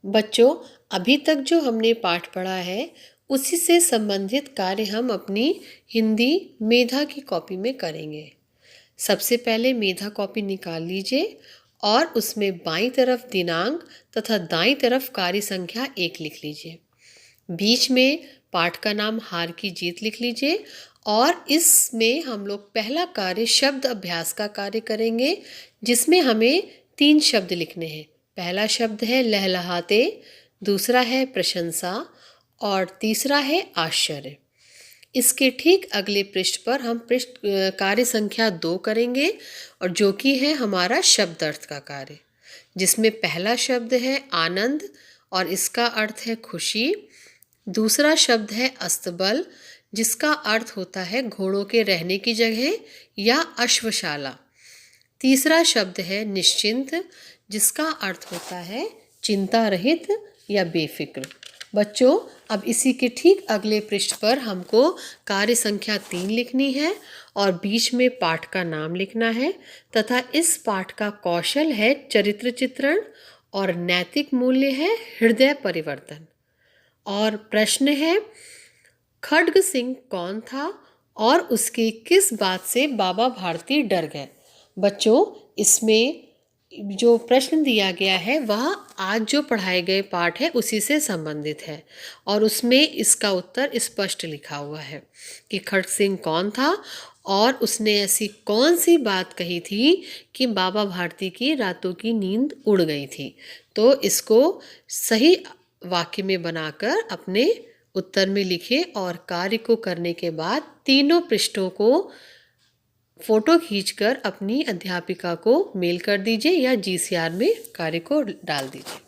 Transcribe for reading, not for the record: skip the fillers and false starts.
बच्चों, अभी तक जो हमने पाठ पढ़ा है उसी से संबंधित कार्य हम अपनी हिंदी मेधा की कॉपी में करेंगे। सबसे पहले मेधा कॉपी निकाल लीजिए और उसमें बाईं तरफ दिनांक तथा दाईं तरफ कार्य संख्या 1 लिख लीजिए। बीच में पाठ का नाम हार की जीत लिख लीजिए और इसमें हम लोग पहला कार्य शब्द अभ्यास का कार्य करेंगे, जिसमें हमें 3 शब्द लिखने हैं। पहला शब्द है लहलहाते, दूसरा है प्रशंसा और तीसरा है आश्चर्य। इसके ठीक अगले पृष्ठ पर हम कार्य संख्या 2 करेंगे और जो कि है हमारा शब्द अर्थ का कार्य, जिसमें पहला शब्द है आनंद और इसका अर्थ है खुशी। दूसरा शब्द है अस्तबल, जिसका अर्थ होता है घोड़ों के रहने की जगह या अश्वशाला। तीसरा शब्द है निश्चिंत, जिसका अर्थ होता है चिंता रहित या बेफिक्र। बच्चों, अब इसी के ठीक अगले पृष्ठ पर हमको कार्य संख्या 3 लिखनी है और बीच में पाठ का नाम लिखना है तथा इस पाठ का कौशल है चरित्र चित्रण और नैतिक मूल्य है हृदय परिवर्तन। और प्रश्न है, खड्ग सिंह कौन था और उसकी किस बात से बाबा भारती डर गए। बच्चों, इसमें जो प्रश्न दिया गया है वह आज जो पढ़ाए गए पाठ है उसी से संबंधित है और उसमें इसका उत्तर स्पष्ट लिखा हुआ है कि खड्ग सिंह कौन था और उसने ऐसी कौन सी बात कही थी कि बाबा भारती की रातों की नींद उड़ गई थी। तो इसको सही वाक्य में बनाकर अपने उत्तर में लिखें और कार्य को करने के बाद तीनों पृष्ठों को फोटो खींचकर अपनी अध्यापिका को मेल कर दीजिए या GCR में कार्य को डाल दीजिए।